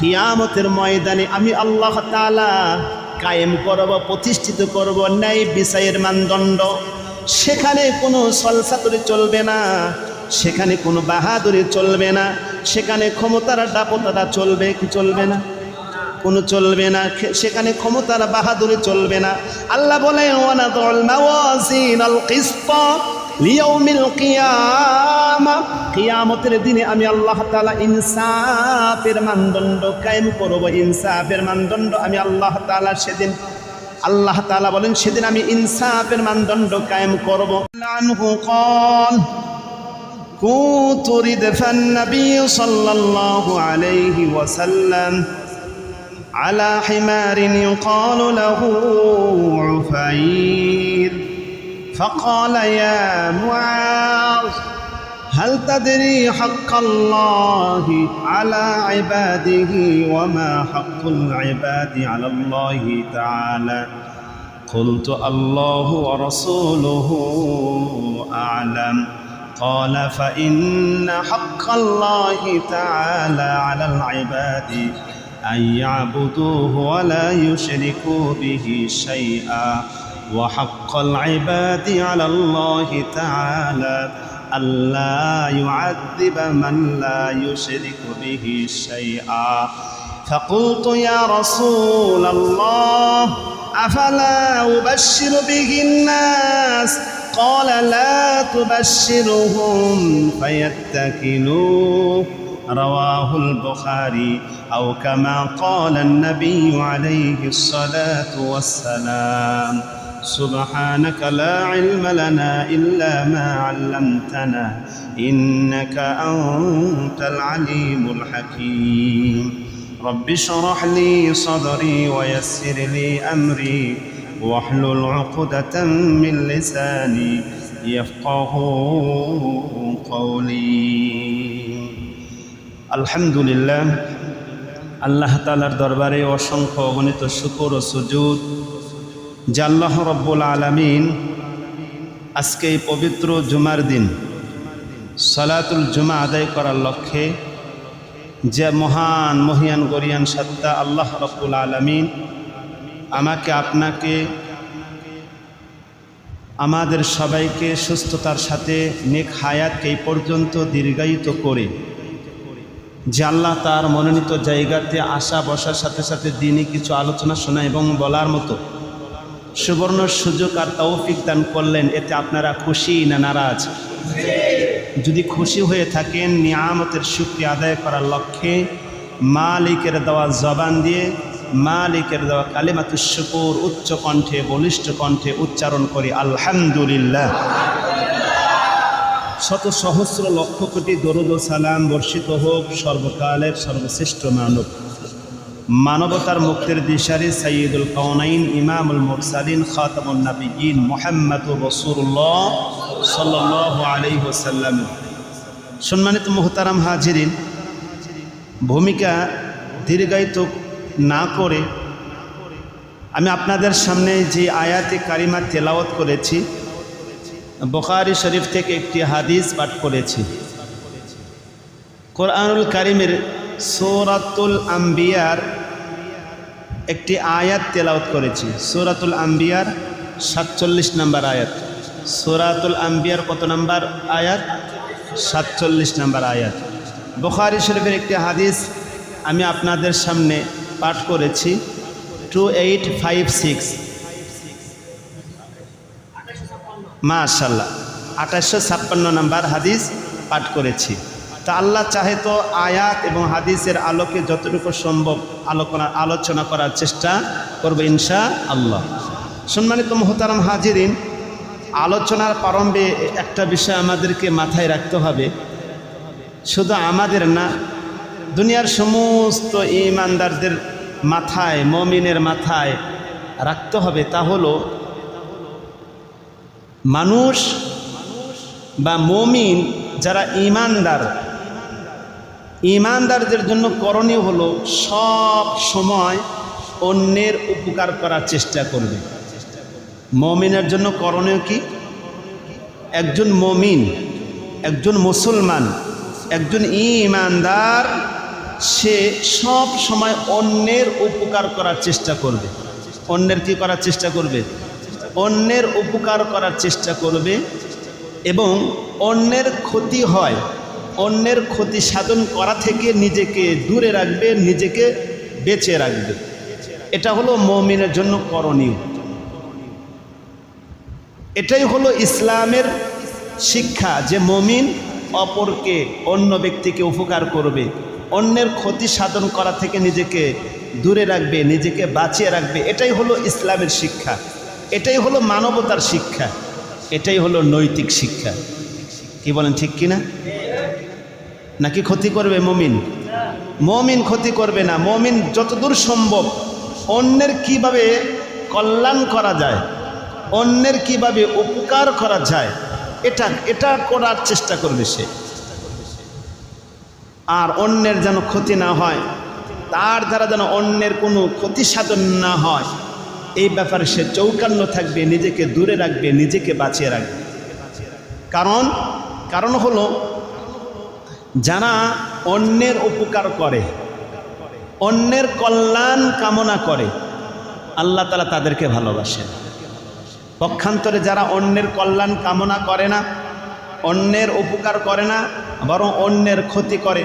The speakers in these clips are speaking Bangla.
কিয়ামতের ময়দানে আমি আল্লাহ তাআলা কায়েম করব, প্রতিষ্ঠিত করব ন্যায় বিচারের মানদণ্ড। সেখানে কোনো সলসাতুরি চলবে না, সেখানে কোনো বাহাদুরি চলবে না, সেখানে ক্ষমতার দাপটতা চলবে কি চলবে না? কোনো চলবে না, সেখানে ক্ষমতার বাহাদুরি চলবে না। আল্লাহ বলেন ওয়ানাদুল মাওয়াজিনাল কিসত লিয়াউমিল কিয়ামা, কিয়ামতের দিনে আমি আল্লাহ তাআলা ইনসাফের মানদণ্ড কায়েম করব। ইনসাফের মানদণ্ড আমি আল্লাহ তাআলা সেদিন, আল্লাহ তাআলা বলেন সেদিন আমি ইনসাফের মানদণ্ড কায়েম করব। আনহু ক্বাল কুনতু রিদফান নবী সাল্লাল্লাহু আলাইহি ওয়াসাল্লাম على حمار يقال له عفير فقال يا معاذ هل تدري حق الله على عباده وما حق العباد على الله تعالى قلت الله ورسوله أعلم قال فإن حق الله تعالى على العباد أن يعبدوه ولا يشركوا به شيئا وحق العباد على الله تعالى ألا يعذب من لا يشرك به شيئا فقلت يا رسول الله أفلا أبشر به الناس قال لا تبشرهم فيتكلوا رواه البخاري أو كما قال النبي عليه الصلاة والسلام سبحانك لا علم لنا إلا ما علمتنا إنك أنت العليم الحكيم رب اشرح لي صدري ويسر لي أمري واحلل عقدة من لساني يفقه قولي আলহামদুলিল্লাহ, আল্লাহ তাআলার দরবারে অসংখ্য অগণিত শুকর ও সুজুদ যে আল্লাহ রব্বুল আলামিন আজকে এই পবিত্র জুমার দিন সালাতুল জুমা আদায় করার লক্ষ্যে যে মহান মহিয়ান গরিয়ান সত্তা আল্লাহ রব্বুল আলামিন আমাকে আপনাকে আমাদের সবাইকে সুস্থতার সাথে নেক হায়াতকে এই পর্যন্ত দীর্ঘায়িত করে যে আল্লাহ তার মনোনীত জায়গাতে আসা বসার সাথে সাথে দিনই কিছু আলোচনা শোনা এবং বলার মতো সুবর্ণ সুযোগ আর তৌফিক দান করলেন, এতে আপনারা খুশি না নারাজ? যদি খুশি হয়ে থাকেন, নিয়ামতের শুকরিয়া আদায় করার লক্ষ্যে মালিকের দেওয়া জবান দিয়ে মালিকের দেওয়া কালিমাতুশ শুকুর উচ্চ কণ্ঠে বলিষ্ঠ কণ্ঠে উচ্চারণ করি আলহামদুলিল্লাহ। শত সহস্র লক্ষ কোটি দরুদ ও সালাম বর্ষিত হোক সর্বকালের সর্বশ্রেষ্ঠ মানব, মানবতার মুক্তির দিশারি সাইয়্যিদুল কাওনাইন ইমামুল মুরসালিন খাতামুন নবিয়্যিন মুহাম্মদুর রাসূলুল্লাহ সাল্লাল্লাহু আলাইহি ওয়াসাল্লাম। সম্মানিত মুহতারাম হাজিরিন, ভূমিকা দীর্ঘায়িত না করে আমি আপনাদের সামনে যে আয়াতে কারিমা তেলাওয়াত করেছি, বুখারী শরীফ থেকে একটি হাদিস পাঠ করেছি। কোরআনুল কারীমের সূরাতুল আম্বিয়ার একটি আয়াত তেলাওয়াত করেছি। সূরাতুল আম্বিয়ার 47 নম্বর আয়াত। সূরাতুল আম্বিয়ার কত নম্বর আয়াত? 47 নম্বর আয়াত। বুখারী শরীফের একটি হাদিস আমি আপনাদের সামনে পাঠ করেছি 2856। মাশাআল্লাহ, 2856 নম্বর হাদিস পাঠ করেছি। তা আল্লাহ চাহে তো আয়াত এবং হাদিসের আলোকে যতটুকু সম্ভব আলোচনা করার চেষ্টা করব ইনশাআল্লাহ। সম্মানিত মুহতারাম হাজিরিন, আলোচনার প্রারম্ভে একটা বিষয় আমাদেরকে মাথায় রাখতে হবে, শুধু আমাদের না, দুনিয়ার সমস্ত ঈমানদারদের মাথায়, মুমিনের মাথায় রাখতে হবে। তা হলো মানুষ বা মুমিন যারা ঈমানদারদের জন্য করণীয় হলো সব সময় অন্যের উপকার করার চেষ্টা করবে। মুমিনের জন্য করণীয় কি? একজন মুমিন, একজন মুসলমান, একজন ঈমানদার সে সব সময় অন্যের উপকার করার চেষ্টা করবে। অন্যের কি করার চেষ্টা করবে? অন্যের উপকার করার চেষ্টা করবে এবং অন্যের ক্ষতি হয়, অন্যের ক্ষতি সাধন করা থেকে নিজেকে দূরে রাখবে, নিজেকে বেঁচে রাখবে। এটা হলো মুমিনের জন্য করণীয়। এটাই হলো ইসলামের শিক্ষা যে মুমিন অপরকে, অন্য ব্যক্তিকে উপকার করবে, অন্যের ক্ষতি সাধন করা থেকে নিজেকে দূরে রাখবে, নিজেকে বাঁচিয়ে রাখবে। এটাই হলো ইসলামের শিক্ষা, এটাই হলো মানবতার শিক্ষা, এটাই হলো নৈতিক শিক্ষা। কি বলেন, ঠিক কিনা? নাকি ক্ষতি করবে মুমিন? মুমিন ক্ষতি করবে না। মুমিন যতদূর সম্ভব অন্যের কিভাবে কল্যাণ করা যায়, অন্যের কিভাবে উপকার করা যায়, এটা করার চেষ্টা করবে সে। আর অন্যের যেন ক্ষতি না হয়, তার দ্বারা যেন অন্যের কোনো ক্ষতি সাধন না হয়, এই ব্যাপারে সে চৌকান্ন থাকবে, নিজেকে দূরে রাখবে, নিজেকে বাঁচিয়ে রাখবে। কারণ হলো যারা অন্যের উপকার করে, অন্যের কল্যাণ কামনা করে, আল্লাহ তাআলা তাদেরকে ভালোবাসেন। পক্ষান্তরে যারা অন্যের কল্যাণ কামনা করে না, অন্যের উপকার করে না, বরং অন্যের ক্ষতি করে,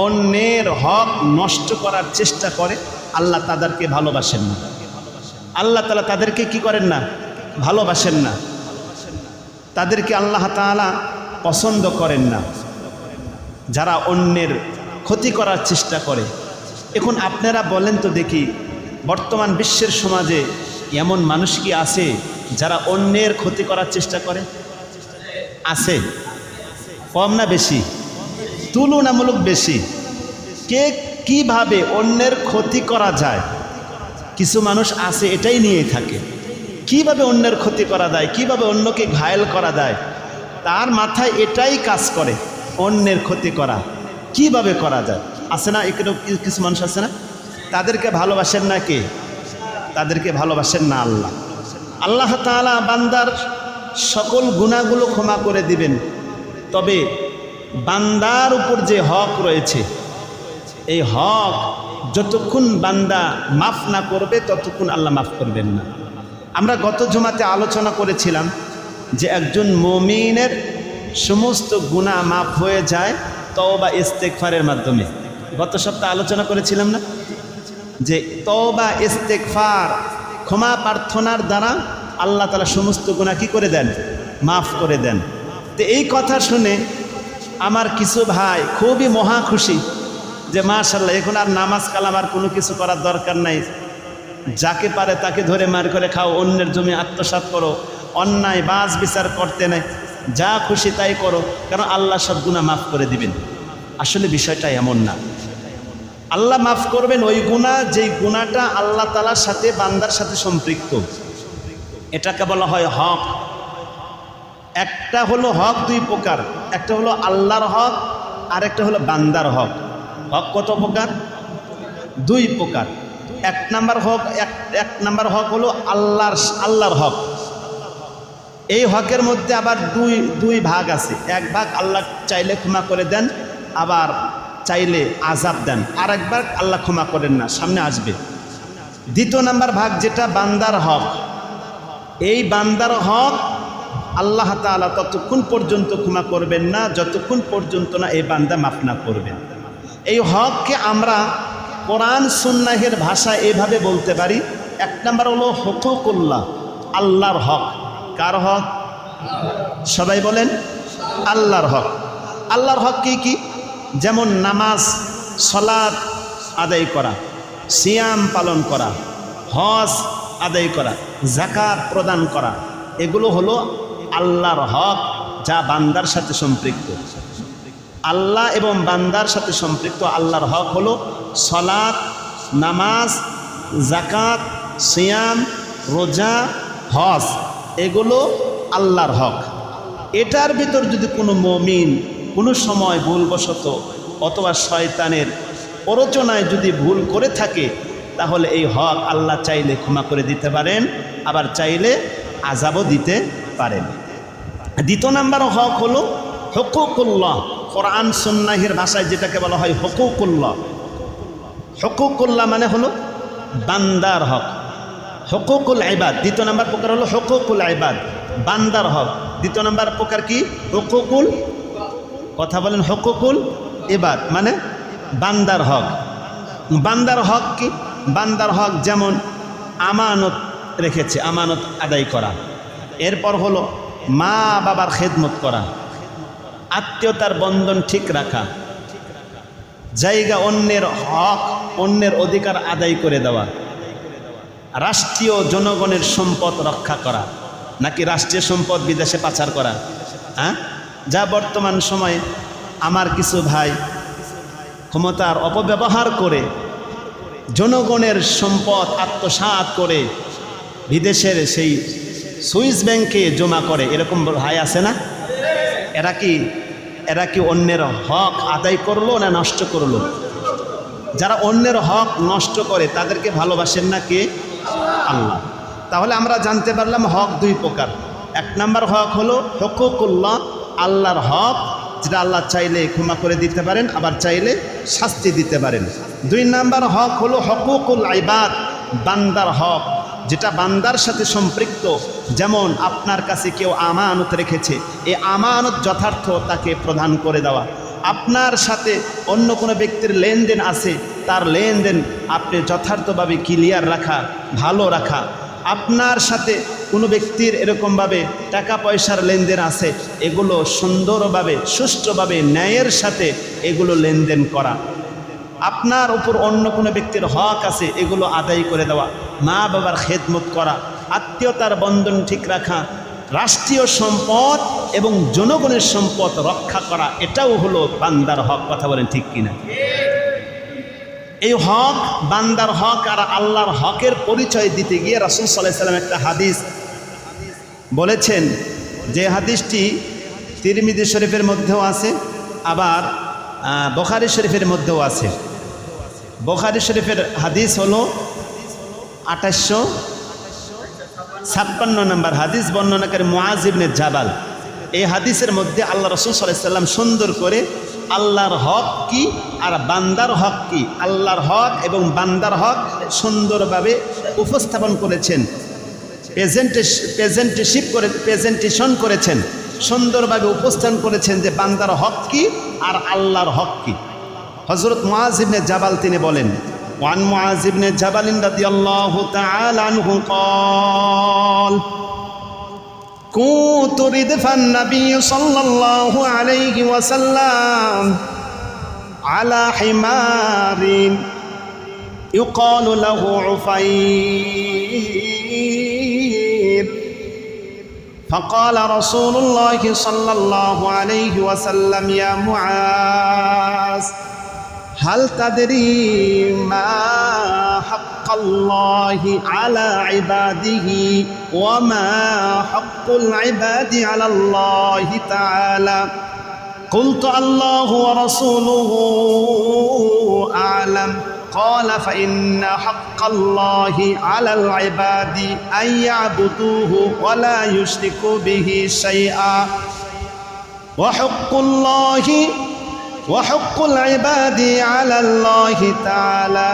অন্যের হক নষ্ট করার চেষ্টা করে, আল্লাহ তাদেরকে ভালোবাসেন না। আল্লাহ তাআলা তাদেরকে কি করেন না? ভালোবাসেন না। তাদেরকে আল্লাহ তাআলা পছন্দ করেন না, যারা অন্যের ক্ষতি করার চেষ্টা করে। এখন আপনারা বলেন তো দেখি, বর্তমান বিশ্বের সমাজে এমন মানুষ কি আছে যারা অন্যের ক্ষতি করার চেষ্টা করে? আছে? কম না বেশি? তুলনামূলক বেশি। কে কিভাবে অন্যের ক্ষতি করা যায়, কিছু মানুষ আছে এটাই নিয়ে থাকে। কিভাবে অন্যের ক্ষতি করা যায়, কিভাবে অন্যকে ঘায়েল করা যায়, তার মাথায় এটাই কাজ করে, অন্যের ক্ষতি করা কিভাবে করা যায়। আছে না এখানে কিছু মানুষ আছে না? তাদেরকে ভালোবাসেন না কে? তাদেরকে ভালোবাসেন না আল্লাহ। আল্লাহ তাআলা বান্দার সকল গুনাহগুলো ক্ষমা করে দিবেন, তবে বান্দার উপর যে হক রয়েছে, এই হক যতক্ষণ বান্দা মাফ না করবে ততক্ষণ আল্লাহ মাফ করবেন না। আমরা গত জুমাতে আলোচনা করেছিলাম যে একজন মুমিনের সমস্ত গুনাহ মাফ হয়ে যায় তওবা ইস্তেগফারের মাধ্যমে। গত সপ্তাহে আলোচনা করেছিলাম না যে তওবা ইস্তেগফার, ক্ষমা প্রার্থনার দ্বারা আল্লাহ তাআলা সমস্ত গুনাহ কি করে দেন? মাফ করে দেন। তো এই কথা শুনে আমার কিছু ভাই খুবই মহা খুশি যে মাশাআল্লাহ, এখন আর নামাজ কালাম আর কোনো কিছু করার দরকার নাই, যাকে পারে তাকে ধরে মার করে খাও, অন্যের জমি আত্মসাৎ করো, অন্যায় বাজ বিচার করতে নেই, যা খুশি তাই করো, কারণ আল্লাহ সব গুনাহ মাফ করে দিবেন। আসলে বিষয়টা এমন না। আল্লাহ মাফ করবেন ওই গুনাহ যেই গুনাহটা আল্লাহ তাআলার সাথে, বান্দার সাথে সম্পৃক্ত। এটাকে বলা হয় হক। একটা হলো হক দুই প্রকার, একটা হলো আল্লাহর হক আর একটা হলো বান্দার হক। হক কত প্রকার? দুই প্রকার। এক নাম্বার হক হলো আল্লাহর হক। এই হকের মধ্যে আবার দুই ভাগ আছে। এক ভাগ আল্লাহ চাইলে ক্ষমা করে দেন, আবার চাইলে আযাব দেন। আর এক ভাগ আল্লাহ ক্ষমা করেন না, সামনে আসবে। দ্বিতীয় নাম্বার ভাগ যেটা বান্দার হক, এই বান্দার হক আল্লাহ তাআলা ততক্ষণ পর্যন্ত ক্ষমা করবেন না যতক্ষণ পর্যন্ত না এই বান্দা মাফ না করবেন। এই হককে আমরা কোরআন সুন্নাহের ভাষা এভাবে বলতে পারি। এক নাম্বার হলো হুকুকুল্লাহ, আল্লাহর হক। কার হক? সবাই বলেন আল্লাহর হক। আল্লাহর হক কি কি? যেমন নামাজ, সালাত আদায় করা, সিয়াম পালন করা, হজ আদায় করা, যাকাত প্রদান করা, এগুলো হলো আল্লাহর হক যা বান্দার সাথে সম্পৃক্ত। আল্লাহ এবং বান্দার সাথে সম্পৃক্ত আল্লাহর হক হলো সালাত, নামাজ, যাকাত, সিয়াম, রোজা, হজ, এগুলো আল্লাহর হক। এটার ভিতর যদি কোনো মুমিন কোনো সময় ভুলবশত অথবা শয়তানের প্ররোচনায় যদি ভুল করে থাকে, তাহলে এই হক আল্লাহ চাইলে ক্ষমা করে দিতে পারেন, আবার চাইলে আযাবও দিতে পারেন। দ্বিতীয় নাম্বার হক হলো হুকুকুল্লাহ। কোরআন সুন্নাহের ভাষায় যেটাকে বলা হয় হুকুকুল্লাহ, হুকুকুল্লাহ মানে হলো বান্দার হক, হুকুকুল ইবাদ দ্বিতীয় নাম্বার প্রকার হলো হুকুকুল ইবাদ, বান্দার হক। দ্বিতীয় নাম্বার প্রকার কি? হুকুকুল, কথা বলেন, হুকুকুল ইবাদ মানে বান্দার হক। বান্দার হক কি? বান্দার হক যেমন আমানত রেখেছে, আমানত আদায় করা, এরপর হলো মা বাবার খেদমত করা, আত্মীয়তার বন্ধন ঠিক রাখা, জায়গা অন্যের হক অন্যের অধিকার আদায় করে দেওয়া, রাষ্ট্রীয় জনগণের সম্পদ রক্ষা করা, নাকি রাষ্ট্রীয় সম্পদ বিদেশে পাচার করা, হ্যাঁ, যা বর্তমান সময়ে আমার কিছু ভাই ক্ষমতার অপব্যবহার করে জনগণের সম্পদ আত্মসাৎ করে বিদেশের সেই সুইস ব্যাংকে জমা করে, এরকম ভাই আছে না? এরা কি অন্যের হক আদায় করলো না নষ্ট করলো? যারা অন্যের হক নষ্ট করে তাদেরকে ভালোবাসেন না কে? আল্লাহ। তাহলে আমরা জানতে পারলাম হক দুই প্রকার। এক নাম্বার হক হলো হুকুকুল্লাহ, আল্লাহর হক, যেটা আল্লাহ চাইলে ক্ষমা করে দিতে পারেন, আবার চাইলে শাস্তি দিতে পারেন। দুই নাম্বার হক হলো হুকুকুল ইবাদ, বান্দার হক, যেটা বান্দার সাথে সম্পৃক্ত। যেমন আপনার কাছে কেউ আমানত রেখেছে, এই আমানত যথার্থ তাকে প্রদান করে দেওয়া। আপনার সাথে অন্য কোনো ব্যক্তির লেনদেন আছে, তার লেনদেন আপনি যথার্থভাবে ক্লিয়ার রাখা, ভালো রাখা। আপনার সাথে কোনো ব্যক্তির এরকমভাবে টাকা পয়সার লেনদেন আছে, এগুলো সুন্দরভাবে সুষ্ঠুভাবে ন্যায়ের সাথে এগুলো লেনদেন করা। আপনার উপর অন্য কোনো ব্যক্তির হক আছে, এগুলো আদায় করে দেওয়া, মা বাবার খেদমত করা, আত্মীয়তার বন্ধন ঠিক রাখা, রাষ্ট্রীয় সম্পদ এবং জনগণের সম্পদ রক্ষা করা, এটাও হলো বান্দার হক। কথা বলেন ঠিক কিনা? এই হক, বান্দার হক আর আল্লাহর হকের পরিচয় দিতে গিয়ে রাসূল সাল্লাল্লাহু আলাইহি ওয়াসাল্লাম একটা হাদিস বলেছেন, যে হাদিসটি তিরমিজি শরীফের মধ্যেও আছে, আবার বুখারী শরীফের মধ্যেও আছে। বুখারী শরীফের হাদিস হলো 2856 নম্বর হাদিস, বর্ণনাকারী মুআজ ইবনে জাবাল। এই হাদিসের মধ্যে আল্লাহ রাসূল সাল্লাল্লাহু আলাইহি ওয়াসাল্লাম সুন্দর করে আল্লাহর হক কি আর বান্দার হক কি, আল্লাহর হক এবং বান্দার হক সুন্দরভাবে উপস্থাপন করেছেন, প্রেজেন্টেশন করেছেন, সুন্দরভাবে উপস্থাপন করেছেন যে বান্দার হক কি আর আল্লাহর হক কি। হযরত মুআজ ইবনে জাবাল তিনি বলেন, ওয়ান মুআজ ইবনে জাবাল রাদিয়াল্লাহু তাআলা আনহু قال كنت ردف النبي صلى الله عليه وسلم على حمار يقال له عفير فقال رسول الله صلى الله عليه وسلم يا معاذ هل تدري ما حق الله على عباده وما حق العباد على الله تعالى قلت الله ورسوله أعلم قال فإن حق الله على العباد أن يعبدوه ولا يشركوا به شيئا وحق العباد على الله تعالى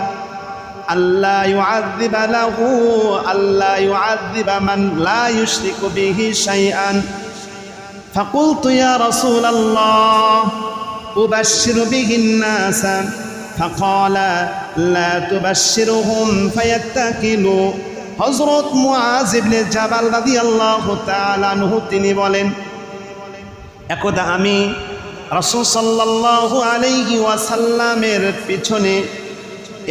ألا يعذب من لا يشرك به شيئا فقلت يا رسول الله أبشر به الناس فقال لا تبشرهم فيتكلوا হযরত মুআজ ইবনে জাবাল রাদিয়াল্লাহু তাআলা আনহু তিনি বলেন, একদা আমি রাসূল সাল্লাল্লাহু আলাইহি ওয়াসাল্লামের পিছনে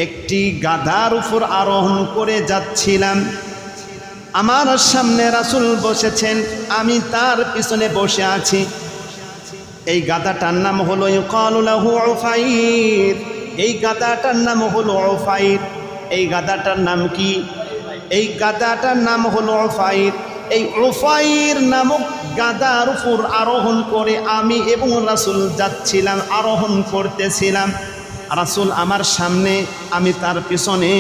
একটি গাধার উপর আরোহণ করে যাচ্ছিলাম। আমার সামনে রাসূল বসেছেন, আমি তার পিছনে বসে আছি। এই গাধাটার নাম হলো ইউকালু লাহু উফাইর। এই গাধাটার নাম হলো উফাইর। এই গাধাটার নাম কি? এই গাধাটার নাম হলো উফাইর। এই উফাইর নামক গাধার উপর আরোহণ করে আমি এবং রাসূল যাচ্ছিলাম, আরোহণ করতেছিলাম। রাসূল আমার সামনে, আমি তার পিছনে।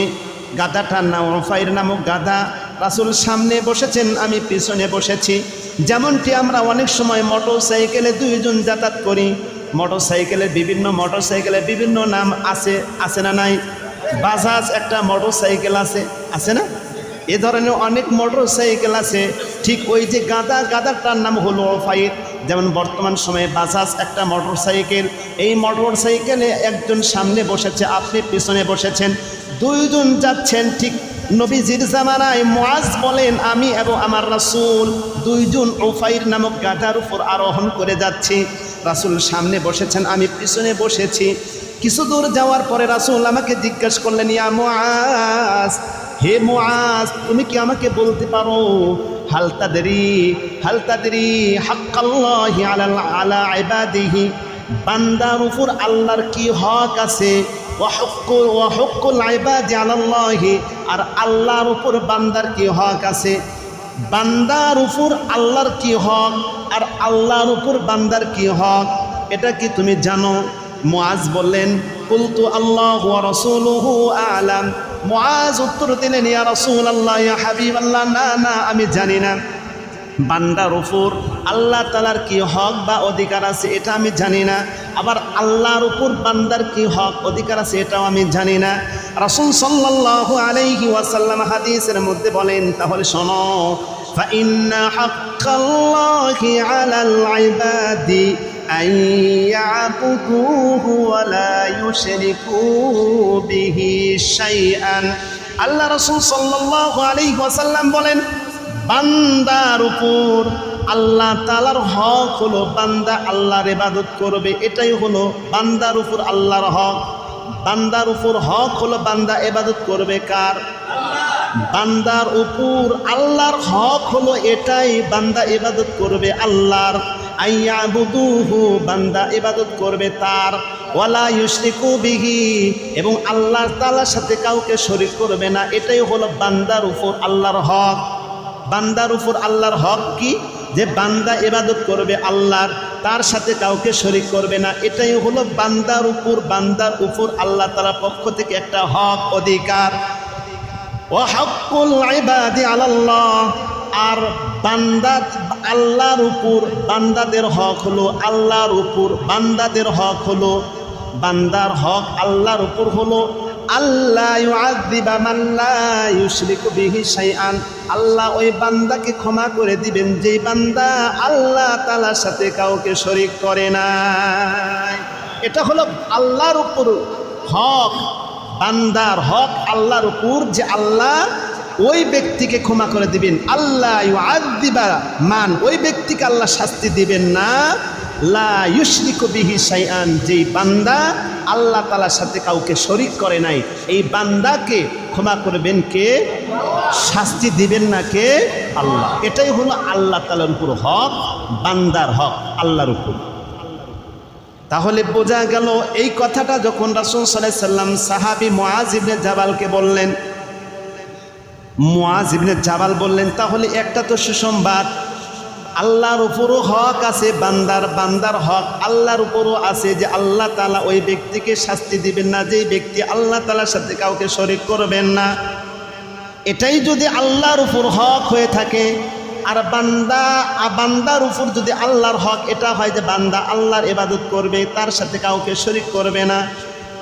গাধাটার নাম উফাইর নামক গাধা। রাসূল সামনে বসেছেন, আমি পিছনে বসেছি। যেমনটি আমরা অনেক সময় মোটর সাইকেলে দুইজন যাতায়াত করি, মোটর সাইকেলের বিভিন্ন নাম আছে না নাই? বাজাজ একটা মোটর সাইকেল আছে, আছে না? এ ধরনের অনেক মোটর সাইকেল আছে। ঠিক ওই যে গাদাটার নাম হলো ওফাইর। যেমন বর্তমান সময়ে বাজাজ একটা মোটর সাইকেল, এই মোটর সাইকেলে একজন সামনে বসেছে, আপনি পিছনে বসেছেন, দুইজন যাচ্ছেন। ঠিক নবীজির জামানায় মুআজ বলেন, আমি এবং আমার রাসূল দুইজন ওফাইর নামক গাধার উপর আরোহণ করে যাচ্ছি। রাসূল সামনে বসেছেন, আমি পিছনে বসেছি। কিছু দূর যাওয়ার পরে রাসূল আমাকে জিজ্ঞাসা করলেন, ইয়া মুআজ, হে মুআজ, তুমি কি আমাকে বলতে পারো হাল তাদরি হাক্কাল্লাহি আলা ইবাদিহি, বান্দার উপর আল্লাহর কি হক আছে, ওয়া হুক্কুল ইবাদি আলাল্লাহি, আর আল্লাহর উপর বান্দার কি হক আছে। বান্দার উপর আল্লাহর কি হক আর আল্লাহর উপর বান্দার কি হক, এটা কি তুমি জানো? মুআজ বললেন, কুলতু আল্লাহু ওয়া রাসূলুহু আ'লাম। মুআজ উত্তর দিলেন, ইয়া রাসূলুল্লাহ, ইয়া হাবিবাল্লাহ, না আমি জানি না। বান্দার উপর আল্লাহ তাআলার কি হক বা অধিকার আছে এটা আমি জানি না, আবার আল্লাহর উপর বান্দার কি হক অধিকার আছে এটাও আমি জানি না। রাসূল সাল্লাল্লাহু আলাইহি ওয়াসাল্লাম হাদিসের মধ্যে বলেন, তাহলে শোনো, ফাইন্না হাক্কাল্লাহি আলাল ইবাদি আন ইয়াবুদুহু ওয়া লা ইউশরিকু বিহি শাইআন। আল্লাহ রাসূল সাল্লাল্লাহু আলাইহি ওয়াসাল্লাম বলেন, বান্দার উপর আল্লাহ তাআলার হক হলো বান্দা আল্লাহর ইবাদত করবে, এটাই হলো বান্দার উপর আল্লাহর হক। বান্দার উপর হক হলো বান্দা ইবাদত করবে কার? বান্দার উপর আল্লাহর হক হলো এটাই, বান্দা ইবাদত করবে আল্লাহর। আইয়াবুদুহু, বান্দা ইবাদত করবে তার, ওয়ালা ইউশরিকু বিহি, এবং আল্লাহ তাআলার সাথে কাউকে শরীক করবে না, এটাই হলো বান্দার উপর আল্লাহর হক। বান্দার উপর আল্লাহর হক কি? যে বান্দা ইবাদত করবে আল্লাহর, তার সাথে কাউকে শরীক করবে না, এটাই হলো বান্দার উপর আল্লাহ তাআলার পক্ষ থেকে একটা হক, অধিকার। ওয়া হাক্কুল ইবাদি আলাল্লাহ, আর বান্দা আল্লাহর উপর বান্দাদের হক হলো আল্লাহর উপর, বান্দাদের হক হলো, বান্দার হক আল্লাহর উপর হলো আল্লাহ ইউআযিবা মান লা ইউশরিকু বিহি শাইআন, আল্লাহ ওই বান্দাকে ক্ষমা করে দিবেন যেই বান্দা আল্লাহ তাআলার সাথে কাউকে শরীক করে না। এটা হলো আল্লাহর উপর হক, বান্দার হক আল্লাহর উপর, যে আল্লাহ ওই ব্যক্তিকে ক্ষমা করে দিবেন। আল্লাহ ইউআযিবা মান, ওই ব্যক্তিকে আল্লাহ শাস্তি দিবেন না, লা ইউশরিকু বিহি শাইআন, যেই বান্দা আল্লাহ তাআলার সাথে কাউকে শরীক করে নাই, এই বান্দাকে ক্ষমা করবেন কে? শাস্তি দিবেন না কে? আল্লাহ। এটাই হলো আল্লাহ তাআলার উপর হক, বান্দার হক আল্লাহর উপর। তাহলে বোঝা গেল এই কথাটা যখন রাসূল সাল্লাল্লাহু আলাইহি সাল্লাম সাহাবী মুআজ ইবনে জাবালকে বললেন, মুআজ ইবনে জাবাল বললেন, তাহলে একটা তো সুসংবাদ, আল্লাহর উপরও হক আছে বান্দার হক আল্লাহর উপরও আছে, যে আল্লাহ তাআলা ওই ব্যক্তিকে শাস্তি দিবেন না যেই ব্যক্তি আল্লাহ তাআলার সাথে কাউকে শরীক করবেন না। এটাই যদি আল্লাহর উপর হক হয়ে থাকে, আর বান্দার উপর যদি আল্লাহর হক এটা হয় যে বান্দা আল্লাহর ইবাদত করবে, তার সাথে কাউকে শরীক করবে না,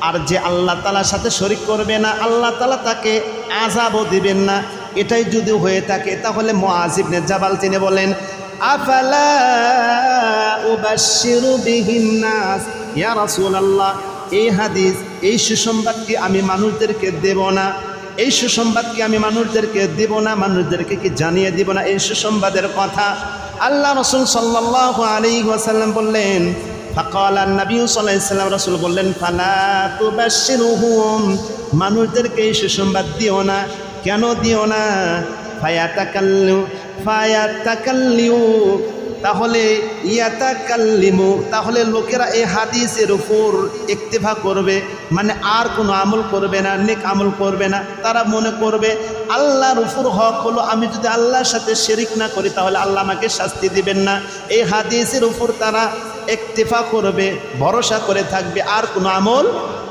আর যে আল্লাহ তাআলার সাথে শরীক করবে না আল্লাহ তাআলা তাকে আযাবও দিবেন না, এটাই যদি হয়ে থাকে, তাহলে মুআজ ইবনে জাবাল তিনি বলেন, আফালা উবাশশিরু বিহিন নাস, ইয়া রাসূলুল্লাহ, এই হাদিস, এই সুসংবাদ কি আমি মানুষদেরকে দেব না? এই সুসংবাদ কি আমি মানুষদেরকে দেব না? মানুষদেরকে কি জানিয়ে দিব না এই সুসংবাদের কথা? আল্লাহ রাসূল সাল্লাল্লাহু আলাইহি ওয়াসাল্লাম বললেন, ফাকালা নবী সাল্লাল্লাহু আলাইহি ওয়াসাল্লাম, রাসূল বললেন, ফালা তুবাশশিরুহুম, মানুষদেরকে এই সুসংবাদ দিও না। কেন দিও না? তাহলে লোকেরা এই হাদিসের উপর ইক্তেফা করবে, মানে আর কোনো আমল করবে না, নেক আমল করবে না। তারা মনে করবে আল্লাহর উপর হক হলো আমি যদি আল্লাহর সাথে শিরিক না করি তাহলে আল্লাহ আমাকে শাস্তি দিবেন না। এই হাদিসের উপর তারা ইক্তেফা করবে, ভরসা করে থাকবে, আর কোনো আমল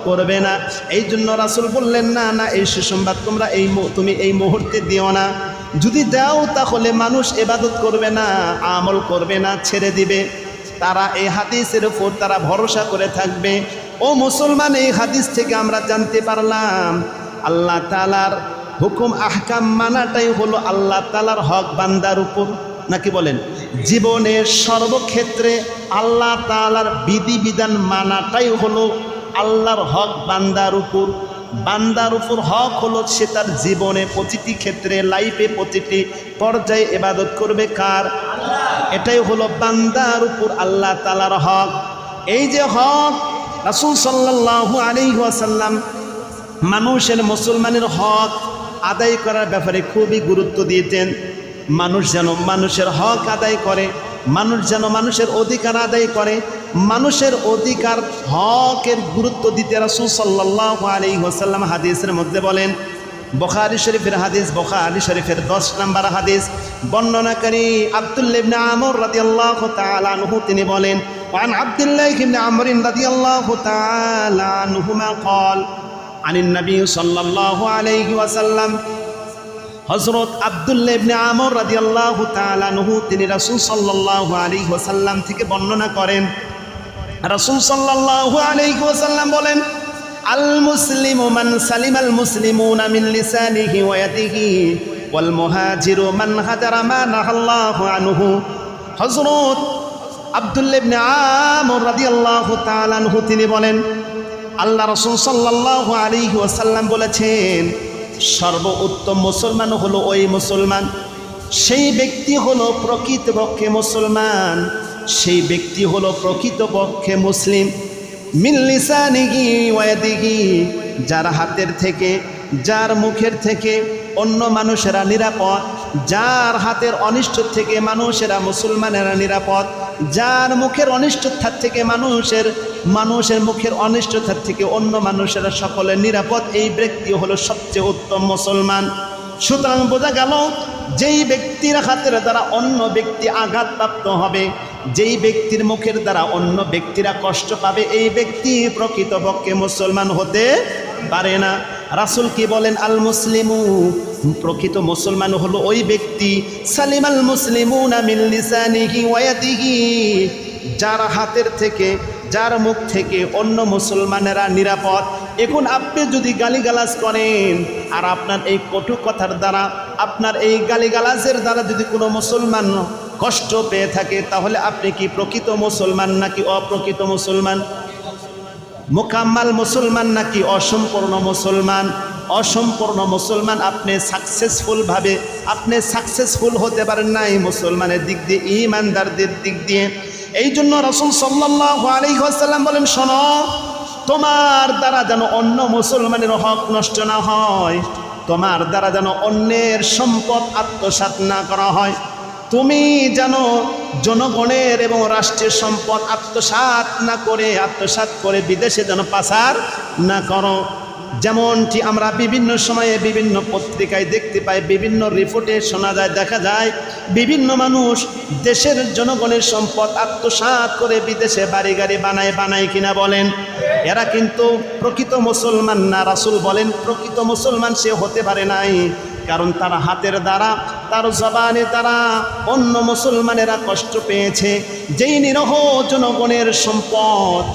করবে না। এই জন্য রাসূল বললেন, না এই সুসংবাদ তুমি এই মুহূর্তে দিও না। যদি দাও তাহলে মানুষ ইবাদত করবে না, আমল করবে না, ছেড়ে দিবে। তারা এই হাদিসের উপর তারা ভরসা করে থাকবে। ও মুসলমান, এই হাদিস থেকে আমরা জানতে পারলাম আল্লাহ তাআলার হুকুম আহকাম মানাটাই হলো আল্লাহ তাআলার হক বান্দার উপর। নাকি বলেন? জীবনের সর্বক্ষেত্রে আল্লাহ তাআলার বিধিবিধান মানাটাই হলো আল্লাহর হক বান্দার উপর। বান্দার উপর হক হলো সে তার জীবনে প্রতিটি ক্ষেত্রে, লাইফে প্রতিটি পর্যায়ে ইবাদত করবে কার? এটাই হলো বান্দার উপর আল্লাহ তাআলার হক। এই যে হক, রাসূল সাল্লাল্লাহু আলাইহি ওয়াসাল্লাম মানুষের, মুসলমানের হক আদায় করার ব্যাপারে খুবই গুরুত্ব দিতেন। মানুষ যেন মানুষের হক আদায় করে, মানুষ যেন মানুষের অধিকার আদায় করে, মানুষের অধিকার হকের গুরুত্ব দিতে রাসূল সাল্লাল্লাহু আলাইহি ওয়াসাল্লাম হাদিসের মধ্যে বলেন, বুখারী শরীফের হাদিস, বুখারী শরীফের 10 নম্বর হাদিস, বর্ণনাকারী আব্দুল্লাহ ইবনে আমর রাদিয়াল্লাহু তাআলা আনহু তিনি বলেন, ওয়ান আব্দুল্লাহ ইবনে আমর রাদিয়াল্লাহু তাআলা আনহুমা قال عن النبي صلى الله عليه وسلم, হযরত আব্দুল্লাহ ইবনে আমর রাদিয়াল্লাহু তাআলা আনহু তিনি রাসূল সাল্লাল্লাহু আলাইহি ওয়াসাল্লাম থেকে বর্ণনা করেন, রাসূল সাল্লাল্লাহু আলাইহি ওয়াসাল্লাম বলেন, আল মুসলিমু মান সালিমাল মুসলিমুনা মিন লিসানিহি ওয়া ইয়াদিহি ওয়াল মুহাজিরু মান হাজারা মা নাহাল্লাহু আনহু। হযরত আব্দুল্লাহ ইবনে আমর রাদিয়াল্লাহু তাআলা আনহু তিনি বলেন, আল্লাহ রাসূল সাল্লাল্লাহু আলাইহি ওয়াসাল্লাম বলেছেন, সর্বোত্তম মুসলমান হলো ওই মুসলমান, সেই ব্যক্তি হলো প্রকৃতপক্ষে মুসলমান, সেই ব্যক্তি হলো প্রকৃতপক্ষে মুসলিম। মিন লিসানিহি ওয়া ইয়াদিহি, যার হাতের থেকে, যার মুখের থেকে অন্য মানুষেরা নিরাপদ, যার হাতের অনিষ্ট থেকে মানুষেরা, মুসলমানেরা নিরাপদ, যার মুখের অনিষ্টতার থেকে মানুষের মুখের অনিষ্টতার থেকে অন্য মানুষেরা সকলে নিরাপদ, এই ব্যক্তি হলো সবচেয়ে উত্তম মুসলমান। সুতরাং বোঝা গেল, যেই ব্যক্তির হাতের দ্বারা অন্য ব্যক্তি আঘাতপ্রাপ্ত হবে, যেই ব্যক্তির মুখের দ্বারা অন্য ব্যক্তিরা কষ্ট পাবে, এই ব্যক্তি প্রকৃতপক্ষে মুসলমান হতে পারে না। রাসূল কি বলেন? আল মুসলিমু, প্রকৃত মুসলমান হলো ওই ব্যক্তি, সালিমাল মুসলিমুনা মিন লিসানিহি ওয়া ইয়াদিহি, যার হাতের থেকে, যার মুখ থেকে অন্য মুসলমানেরা নিরাপদ। এখন আপনি যদি গালিগালাজ করেন, আর আপনার এই কটু কথার দ্বারা, আপনার এই গালিগালাজের দ্বারা যদি কোনো মুসলমান কষ্ট পেয়ে থাকে, তাহলে আপনি কি প্রকৃত মুসলমান নাকি অপ্রকৃত মুসলমান? মোকাম্মাল মুসলমান নাকি অসম্পূর্ণ মুসলমান? অসম্পূর্ণ মুসলমান। আপনি সাকসেসফুল হতে পারেন নাই মুসলমানের দিক দিয়ে, ঈমানদারদের দিক দিয়ে। এই জন্য রাসূল সাল্লাল্লাহু আলাইহি ওয়াসাল্লাম বলেন, শোনো, তোমার দ্বারা যেন অন্য মুসলমানের হক নষ্ট না হয়, তোমার দ্বারা যেন অন্যের সম্পদ আত্মসাৎ না করা হয়, তুমি যেন জনগণের এবং রাষ্ট্রের সম্পদ আত্মসাৎ করে বিদেশে যেন পাচার না করো। যেমনটি আমরা বিভিন্ন সময়ে বিভিন্ন পত্রিকায় দেখতে পাই, বিভিন্ন রিপোর্টে শোনা যায়, দেখা যায়, বিভিন্ন মানুষ দেশের জনগণের সম্পদ আত্মসাৎ করে বিদেশে বাড়ি গাড়ি বানায় কিনা বলেন? এরা কিন্তু প্রকৃত মুসলমান না। রাসূল বলেন, প্রকৃত মুসলমান সে হতে পারে নাই, কারণ তার হাতের দ্বারা, তার জবানের দ্বারা অন্য মুসলমানেরা কষ্ট পেয়েছে। যেই নিরহ জনগণের সম্পদ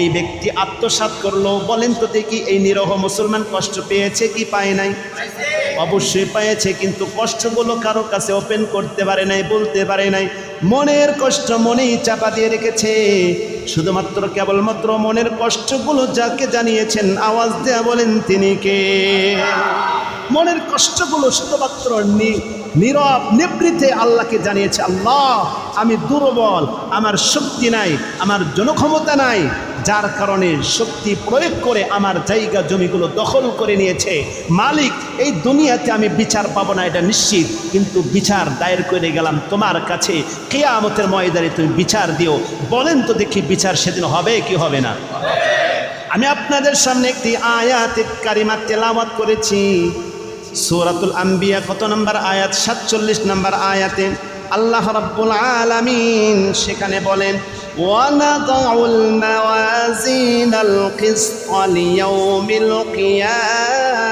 এই ব্যক্তি আত্মসাৎ করলো, বলেন তো দেখি, এই নিরহ মুসলমান কষ্ট পেয়েছে কি পায় নাই? অবশ্যই পেয়েছে, কিন্তু কষ্টগুলো কারো কাছে ওপেন করতে পারে নাই, বলতে পারে নাই। মনের কষ্ট মনেই চাপা দিয়ে রেখেছে। শুধুমাত্র কেবলমাত্র মনের কষ্টগুলো যাকে জানিয়েছেন, আওয়াজ দেয়া বলেন তিনি কে? মনের কষ্টগুলো শুধুমাত্র নীরব নিবৃতে আল্লাহকে জানিয়েছে, আল্লাহ আমি দুর্বল, আমার শক্তি নাই, আমার জনক্ষমতা নাই, যার কারণে শক্তি প্রয়োগ করে আমার জায়গা জমিগুলো দখল করে নিয়েছে। মালিক, এই দুনিয়াতে আমি বিচার পাবো না এটা নিশ্চিত, কিন্তু বিচার দায়ের করে গেলাম তোমার কাছে, কিয়ামতের ময়দানে তুমি বিচার দিও। বলেন তো দেখি, বিচার সেদিন হবে কি হবে না? আমি আপনাদের সামনে একটি আয়াত কারিমা তেলাওয়াত করেছি, সূরাতুল আম্বিয়া কত নম্বর আয়াত? 47 নম্বর আয়াতে আল্লাহ রাব্বুল আলামিন সেখানে বলেন, ওয়ানাদাউল মাওয়াজিনাল কিসতা লিয়াউমিল কিয়ামাতি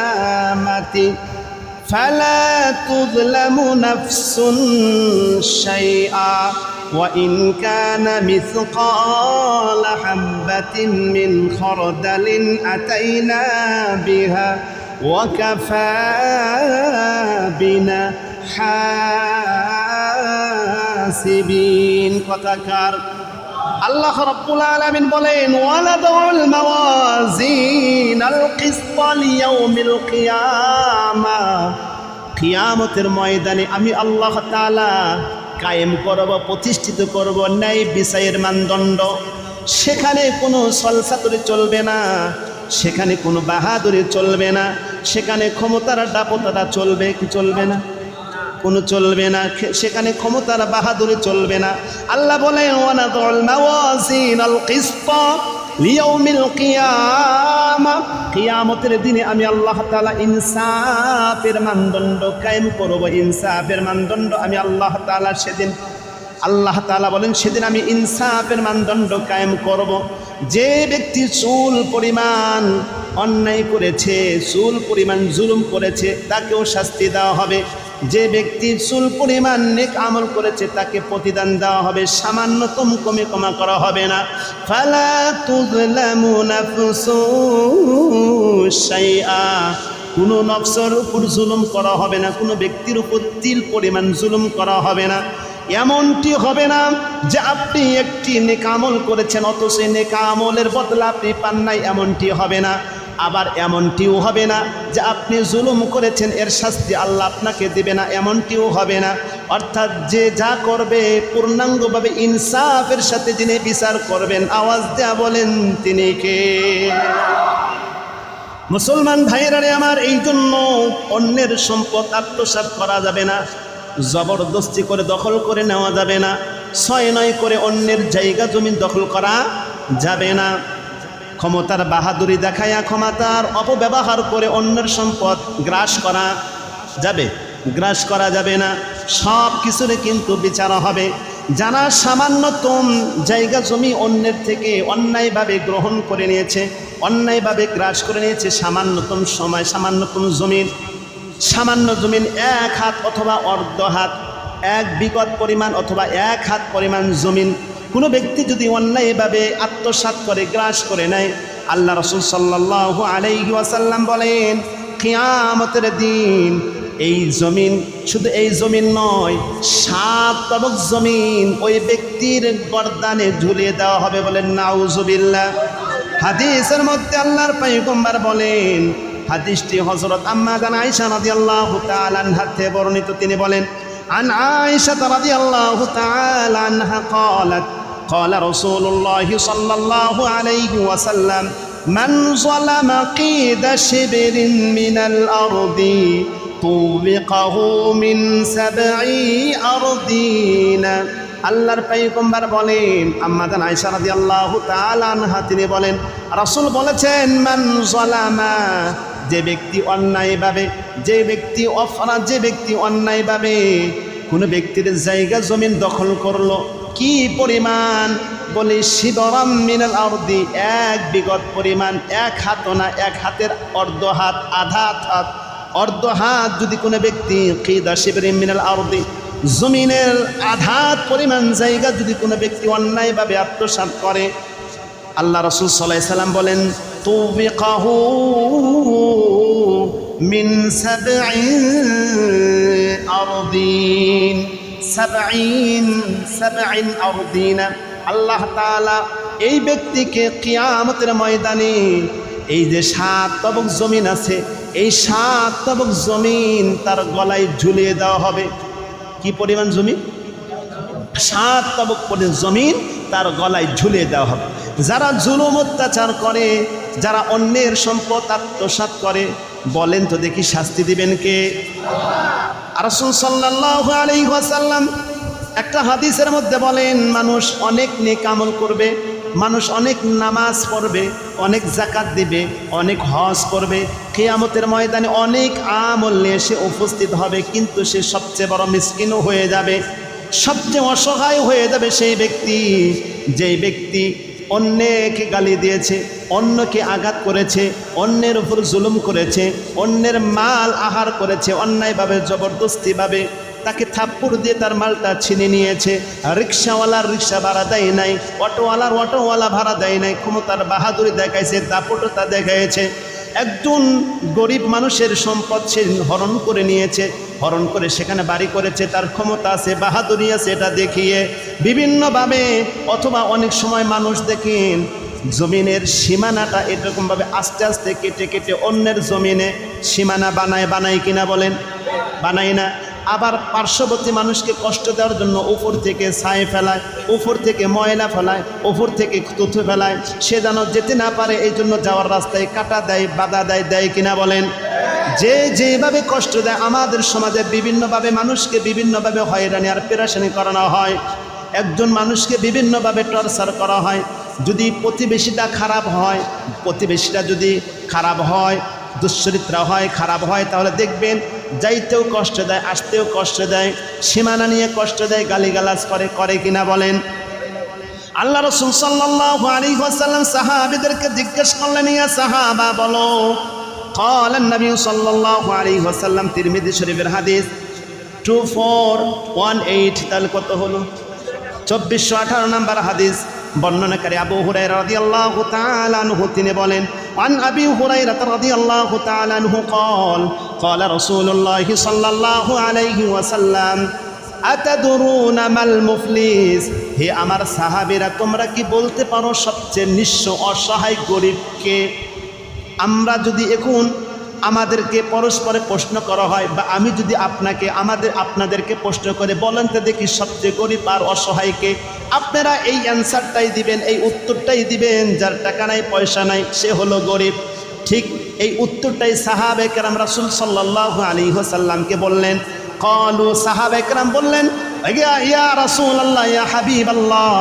ফালা তুযলামু নাফসুন শাইআ وإن كان مثقال حبة من خردل أتينا بها وكفى بنا حاسبين কথাকার আল্লাহ রাব্বুল আলামিন বলেন ওয়ালাদুল মাওয়াজিনাল কিসত লিয়াউমিল কিয়ামা কিয়ামতের ময়দানে আমি আল্লাহ তাআলা কায়েম করব প্রতিষ্ঠিত করব ন্যায় বিচারের মানদণ্ড সেখানে কোনো সলসাতুরি চলবে না সেখানে কোনো বাহাদুরি চলবে না সেখানে ক্ষমতার দাপটতা চলবে কি চলবে না কোনো চলবে না সেখানে ক্ষমতার বাহাদুরি চলবে না আল্লাহ বলেন ওয়ানাদুল মাওয়াজিনাল কিসত লিয়াউমিল কিয়ামা কিয়ামতের দিনে আমি আল্লাহ তাআলা ইনসাফের মানদণ্ড কায়েম করব ইনসাফের মানদণ্ড আমি আল্লাহ তাআলা সেদিন আল্লাহ তাআলা বলেন সেদিন আমি ইনসাফের মানদণ্ড কায়েম করব যে ব্যক্তি চুল পরিমাণ অন্যায় করেছে চুল পরিমাণ জুলুম করেছে তাকেও শাস্তি দেওয়া হবে যে ব্যক্তি চুল পরিমাণ নেক আমল করেছে তাকে প্রতিদান দেওয়া হবে সামান্যতম কমে ক্ষমা করা হবে না ফালা তুযলামু নাফসুন শাইআ কোনো নফসের উপর জুলুম করা হবে না কোনো ব্যক্তির উপর তিল পরিমাণ জুলুম করা হবে না এমনটি হবে না যে আপনি একটি নেক আমল করেছেন অথচ নেক আমলের বদলা আপনি পান নাই এমনটি হবে না আবার এমনটিও হবে না যে আপনি জুলুম করেছেন এর শাস্তি আল্লাহ আপনাকে দেবে না এমনটিও হবে না অর্থাৎ যে যা করবে পূর্ণাঙ্গভাবে ইনসাফের সাথে যিনি বিচার করবেন আওয়াজ দেয়া বলেন তিনি কে মুসলমান ভাইয়েরা আমার এই জন্য অন্যের সম্পদ আত্মসাৎ করা যাবে না জবরদস্তি করে দখল করে নেওয়া যাবে না ছয় নয় করে অন্যের জায়গা জমি দখল করা যাবে না ক্ষমতার বাহাদুরি দেখায়া ক্ষমতার অপব্যবহার করে অন্যের সম্পদ গ্রাস করা যাবে না সব কিছুরে কিন্তু বিচার হবে যারা সামান্যতম জায়গা জমি অন্যের থেকে অন্যায়ভাবে গ্রহণ করে নিয়েছে অন্যায়ভাবে গ্রাস করে নিয়েছে সামান্যতম সময় সামান্য জমিন এক হাত অথবা অর্ধ হাত এক বিঘত পরিমাণ অথবা এক হাত পরিমাণ জমিন কোনো ব্যক্তি যদি অন্যায়ভাবে আত্মসাৎ করে গ্রাস করে নেয় আল্লাহ রাসূল সাল্লাল্লাহু আলাইহি ওয়াসাল্লাম বলেন কিয়ামতের দিন এই জমিন শুধু এই জমিন নয় 7 তবক জমিন ওই ব্যক্তির গর্দানে ঝুলিয়ে দেওয়া হবে বলেন নাউজুবিল্লাহ হাদিসের মধ্যে আল্লাহর পয়গম্বর বলেন হাদিসটি হযরত আম্মা জান আয়েশা রাদিয়াল্লাহু তাআলা আনহা থেকে বর্ণিত তিনি বলেন আন আয়েশা রাদিয়াল্লাহু তাআলা আনহা قالت قال رسول الله صلى الله عليه وسلم من ظلم قيد شبر من الأرض طوبقه من 7 أرضين আল্লাহর পয়গম্বর বলেন আম্মা জান আয়েশা রাদিয়াল্লাহু তাআলা আনহা তিনি বলেন রাসূল বলেছেন মান যালামা যে ব্যক্তি অন্যায়ভাবে কোনো ব্যক্তির জায়গা জমিন দখল করলো কি পরিমাণ বলে শিবরাম মিনাল আরদি এক বিঘত পরিমাণ এক হাত না এক হাতের অর্ধ হাত আধা হাত অর্ধ হাত যদি কোনো ব্যক্তি কিদা শিবরিম মিনাল আরদি জমিনের আধাত পরিমাণ জায়গা যদি কোনো ব্যক্তি অন্যায়ভাবে আত্মসাৎ করে আল্লাহ রাসূল সাল্লাল্লাহু আলাইহি সাল্লাম বলেন তুবিকাহু মিন 7 আরদিন 70 আরদিন আল্লাহ তাআলা এই ব্যক্তিকে কিয়ামতের ময়দানে এই যে 7 তবক জমিন আছে এই 7 তবক জমিন তার গলায় ঝুলিয়ে দেওয়া হবে কি পরিমাণ জমি 7 তবক পরিমাণ জমিন তার গলায় ঝুলিয়ে দেওয়া হবে যারা জুলুম অত্যাচার করে যারা অন্যের সম্পদ আত্মসাৎ করে বলেন তো দেখি শাস্তি দিবেন কে রাসূল সাল্লাল্লাহু আলাইহি ওয়াসাল্লাম একটা হাদিসের মধ্যে বলেন মানুষ অনেক নেক আমল করবে মানুষ অনেক নামাজ পড়বে অনেক যাকাত দিবে অনেক হজ করবে কিয়ামতের ময়দানে অনেক আমল নিয়ে সে উপস্থিত হবে কিন্তু সে সবচেয়ে বড় মিসকিনও হয়ে যাবে সবচেয়ে অসহায় হয়ে যাবে সেই ব্যক্তি যেই ব্যক্তি অন্যকে গালি দিয়েছে অন্যকে আঘাত করেছে অন্যের উপর জুলুম করেছে অন্যের মাল আহার করেছে অন্যায়ভাবে জবরদস্তিভাবে তাকে থাপ্পড় দিয়ে তার মালটা ছিনে নিয়েছে। রিক্সাওয়ালার রিক্সা ভাড়া দেয় নাই, অটোওয়ালার অটোওয়ালা ভাড়া দেয় নাই, ক্ষমতার বাহাদুরি দেখাইছে, দাপটতা দেখাইছে। একজন গরিব মানুষের সম্পদ সে হরণ করে নিয়েছে, হরণ করে সেখানে বাড়ি করেছে, তার ক্ষমতা আছে, বাহাদুরি আছে, এটা দেখিয়ে বিভিন্নভাবে। অথবা অনেক সময় মানুষ দেখেন জমিনের সীমানাটা এরকমভাবে আস্তে আস্তে কেটে কেটে অন্যের জমিনে সীমানা বানায় কিনা বলেন? বানায় না। আবার পার্শ্ববর্তী মানুষকে কষ্ট দেওয়ার জন্য উপর থেকে ছাই ফেলায়, উপর থেকে ময়লা ফেলায়, উপর থেকে তুথু ফেলায়, সে যেন যেতে না পারে এই জন্য যাওয়ার রাস্তায় কাটা দেয়, বাধা দেয় কিনা বলেন? যে যেভাবে কষ্ট দেয়, আমাদের সমাজে বিভিন্নভাবে মানুষকে বিভিন্নভাবে হয়রানি আর পেরেশানি করানো হয়। একজন মানুষকে বিভিন্নভাবে টর্চার করা হয়। যদি প্রতিবেশীটা খারাপ হয়, প্রতিবেশীটা যদি খারাপ হয়, দুশ্চরিত্রা হয়, খারাপ হয়, তাহলে দেখবেন যাইতেও কষ্ট দেয়, আসতেও কষ্ট দেয়, সীমানা নিয়ে কষ্ট দেয়, গালিগালাজ করে কিনা বলেন? আল্লাহ রাসূল সাল্লাল্লাহু আলাইহি ওয়াসাল্লাম সাহাবীদেরকে জিজ্ঞেস করলেন, ইয়া সাহাবা বলো, ক্বালা নবী সাল্লাল্লাহু আলাইহি ওয়াসাল্লাম, তিরমিজি শরীফের হাদিস 2418, তাহলে কত হলো? 2418 নম্বর হাদিস। বর্ণনাকারী আবু হুরায়রা রাদিয়াল্লাহু তাআলা আনহু তিনি বলেন, আন আবি হুরায়রা রাদিয়াল্লাহু তাআলা আনহু قال قال رسول الله صلى الله عليه وسلم আতাদরুন মাল মুফলিস, হে আমার সাহাবীরা, তোমরা কি বলতে পারো সবচেয়ে নিঃস্ব অসহায় গরিবকে? আমরা যদি এখন আমাদেরকে পরস্পরে প্রশ্ন করা হয়, বা আমি যদি আপনাদেরকে প্রশ্ন করে, বলেন তো দেখি সবচেয়ে গরিব আর অসহায়কে? আপনারা এই অ্যান্সারটাই দিবেন, এই উত্তরটাই দিবেন, যার টাকা নাই পয়সা নাই সে হলো গরিব। ঠিক এই উত্তরটাই সাহাবে কেরাম রাসূল সাল্লাল্লাহু আলাইহি ওয়াসাল্লামকে বললেন। ক্বালু, সাহাবে কেরাম বললেন, ইয়া রাসূলুল্লাহ, ইয়া হাবিবাল্লাহ,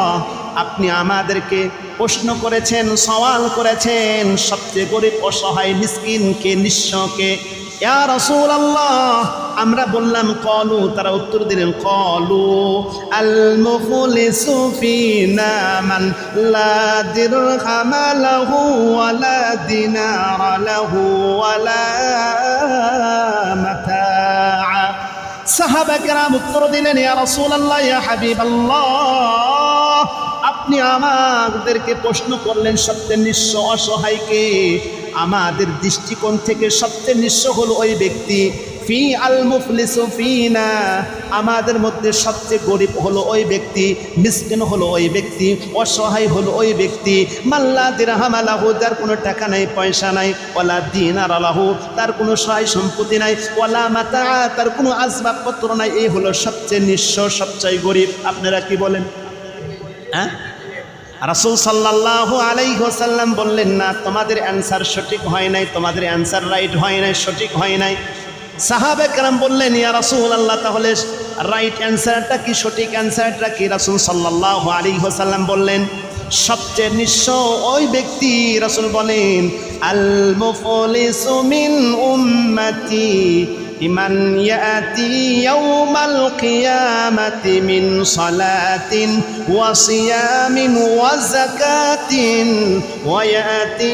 আপনি আমাদেরকে প্রশ্ন করেছেন, সওয়াল করেছেন সবচেয়ে গরিব অসহায় মিসকিনকে, নিঃস্বকে। ইয়া রাসূলুল্লাহ, আমরা বললাম। ক্বালু, তারা উত্তর দিলেন, ক্বালু আল মুফলিসু ফিনা মান লা দিরহামা লাহু ওয়ালা দিনারা লাহু ওয়ালা মাতাআ। সাহাবা কেরাম উত্তর দিলেন, ইয়া রাসূলুল্লাহ, ইয়া হাবিবাল্লাহ, আপনি আমাদেরকে প্রশ্ন করলেন সবচেয়ে নিঃস্ব অসহায়কে। আমাদের দৃষ্টিকোণ থেকে সবচেয়ে নিঃস্ব হলো ওই ব্যক্তি, ফি আল মুফলিসু ফিনা, আমাদের মধ্যে সবচেয়ে গরিব হলো ওই ব্যক্তি, মিসকিন হলো ওই ব্যক্তি, অসহায় হলো ওই ব্যক্তি, মাল্লা দিরহাম লাহু, যার কোনো টাকা নাই পয়সা নাই, ওয়ালা দিনার লাহু, তার কোনো সহায় সম্পত্তি নাই, ওয়ালা মাতা, তার কোনো আসবাবপত্র নাই, এই হলো সবচেয়ে নিঃস্ব, সবচেয়ে গরিব। আপনারা কি বলেন? হ্যাঁ, রাসূল সাল্লাল্লাহু আলাইহি ওয়াসাল্লাম বললেন, না, তোমাদের অ্যান্সার সঠিক হয় নাই, তোমাদের অ্যান্সার রাইট হয় নাই, সঠিক হয় নাই। সাহাবে কেরাম বললেন, ইয়া রাসূলুল্লাহ, তাহলে রাইট অ্যান্সারটা কি, সঠিক অ্যান্সারটা কি? রাসূল সাল্লাল্লাহু আলাইহি ওয়াসাল্লাম বললেন, সবচেয়ে নিঃস্ব ওই ব্যক্তি, রাসূল বলেন, আল মুফলিসু মিন উম্মতি মান ইয়াতি ইয়াউমাল কিয়ামাতি মিন সালাতিন ওয়া সিয়ামিন ওয়া যাকাতিন ওয়া ইয়াতি